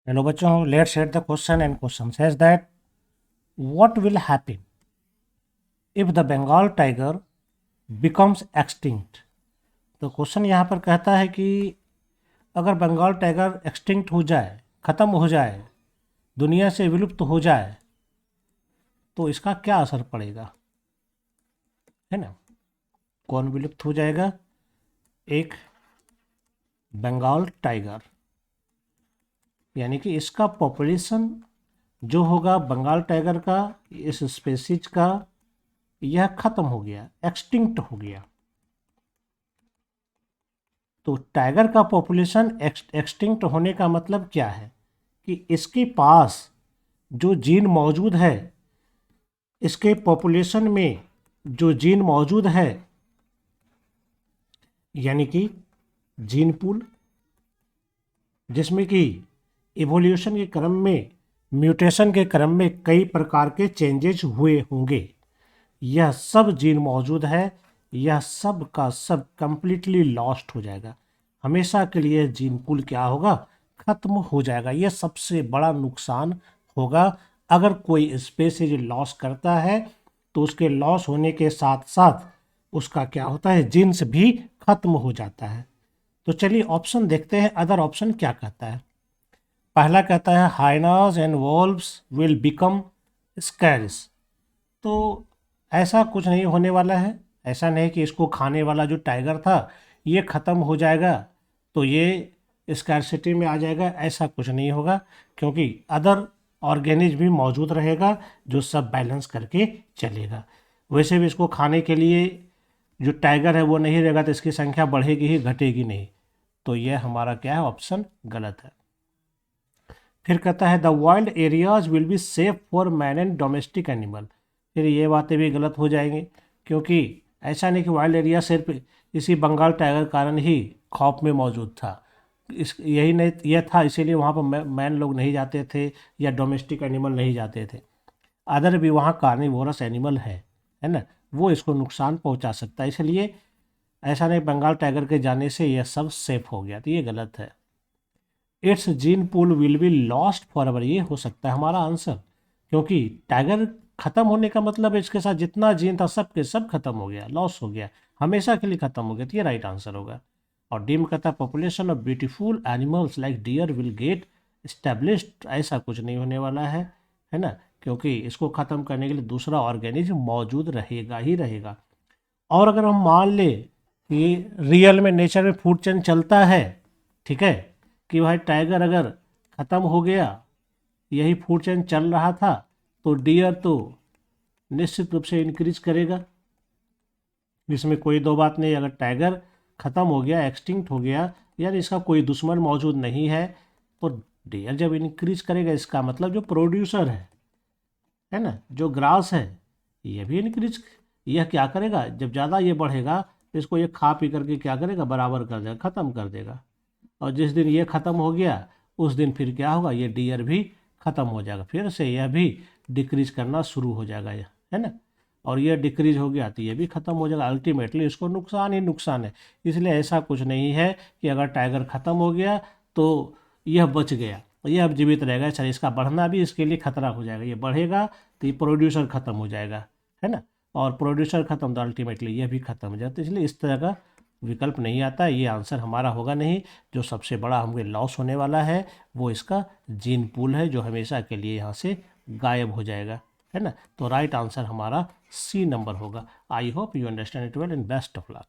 Hello बच्चों, let's read the question and question says that what will happen if the Bengal tiger becomes extinct. तो question यहाँ पर कहता है कि अगर बंगाल टाइगर एक्सटिंक्ट हो जाए, ख़त्म हो जाए, दुनिया से विलुप्त हो जाए, तो इसका क्या असर पड़ेगा, है ना। कौन विलुप्त हो जाएगा? एक बंगाल टाइगर, यानी कि इसका पॉपुलेशन जो होगा बंगाल टाइगर का, इस स्पेसीज का, यह खत्म हो गया, एक्सटिंक्ट हो गया। तो टाइगर का पॉपुलेशन एक्सटिंक्ट होने का मतलब क्या है कि इसके पास जो जीन मौजूद है, इसके पॉपुलेशन में जो जीन मौजूद है, यानी कि जीन पूल, जिसमें कि इवोल्यूशन के क्रम में, म्यूटेशन के क्रम में कई प्रकार के चेंजेस हुए होंगे, यह सब जीन मौजूद है, यह सब का सब कंप्लीटली लॉस्ट हो जाएगा। हमेशा के लिए जीन पूल क्या होगा? खत्म हो जाएगा। यह सबसे बड़ा नुकसान होगा। अगर कोई स्पेसीज लॉस करता है तो उसके लॉस होने के साथ साथ उसका क्या होता है, जीन्स भी खत्म हो जाता है। तो चलिए ऑप्शन देखते हैं, अदर ऑप्शन क्या कहता है। पहला कहता है hyenas and wolves will become scarce. तो ऐसा कुछ नहीं होने वाला है। ऐसा नहीं कि इसको खाने वाला जो टाइगर था ये ख़त्म हो जाएगा तो ये स्कैरसिटी में आ जाएगा, ऐसा कुछ नहीं होगा, क्योंकि अदर ऑर्गेनिज भी मौजूद रहेगा जो सब बैलेंस करके चलेगा। वैसे भी इसको खाने के लिए जो टाइगर है वो नहीं रहेगा तो इसकी संख्या बढ़ेगी ही, घटेगी नहीं। तो ये हमारा क्या है, ऑप्शन गलत है। फिर कहता है the wild areas will be safe for man and domestic animal. फिर ये बातें भी गलत हो जाएंगी, क्योंकि ऐसा नहीं कि वाइल्ड एरिया सिर्फ इसी बंगाल टाइगर कारण ही खौफ में मौजूद था। इस यही नहीं, यह था इसीलिए वहाँ पर मैन लोग नहीं जाते थे या डोमेस्टिक एनिमल नहीं जाते थे। अदर भी वहाँ कार्निवोरस एनिमल है ना, वो इसको नुकसान पहुँचा सकता है। इसलिए ऐसा नहीं बंगाल टाइगर के जाने से यह सब सेफ हो गया, तो ये गलत है। It's gene pool will be lost for ever, ये हो सकता है हमारा आंसर, क्योंकि टाइगर खत्म होने का मतलब है इसके साथ जितना जीन था सब के सब खत्म हो गया, लॉस हो गया, हमेशा के लिए खत्म हो गया। तो ये राइट आंसर होगा। और डीम कहता है population of beautiful animals like deer will get established. ऐसा कुछ नहीं होने वाला है ना, क्योंकि इसको ख़त्म करने के लिए दूसरा ऑर्गेनिज्म मौजूद रहेगा ही रहेगा। और अगर हम मान लें कि रियल में नेचर में फूड चेन चलता है, ठीक है, कि भाई टाइगर अगर ख़त्म हो गया, यही फूड चेन चल रहा था, तो डियर तो निश्चित रूप से इंक्रीज करेगा, इसमें कोई दो बात नहीं। अगर टाइगर ख़त्म हो गया, एक्सटिंक्ट हो गया, यार इसका कोई दुश्मन मौजूद नहीं है, तो डियर जब इंक्रीज करेगा इसका मतलब जो प्रोड्यूसर है ना, जो ग्रास है, ये भी इंक्रीज, यह क्या करेगा, जब ज़्यादा ये बढ़ेगा तो इसको ये खा पी करके क्या करेगा, बराबर कर देगा, ख़त्म कर देगा। और जिस दिन ये ख़त्म हो गया उस दिन फिर क्या होगा, ये डियर भी ख़त्म हो जाएगा, फिर से यह भी डिक्रीज करना शुरू हो जाएगा, यह है ना। और ये डिक्रीज हो गया तो ये भी ख़त्म हो जाएगा, अल्टीमेटली इसको नुकसान ही नुकसान है। इसलिए ऐसा कुछ नहीं है कि अगर टाइगर ख़त्म हो गया तो यह बच गया, ये अब जीवित रहेगा। अच्छा, इसका बढ़ना भी इसके लिए खतरा हो जाएगा, ये बढ़ेगा तो ये प्रोड्यूसर ख़त्म हो जाएगा, है ना। और प्रोड्यूसर ख़त्म तो अल्टीमेटली ये भी ख़त्म हो जाता है। इसलिए इस तरह का विकल्प नहीं आता, ये आंसर हमारा होगा नहीं। जो सबसे बड़ा हमें लॉस होने वाला है वो इसका जीन पूल है, जो हमेशा के लिए यहाँ से गायब हो जाएगा, है ना। तो राइट आंसर हमारा सी नंबर होगा। I hope you understand it well and best of luck.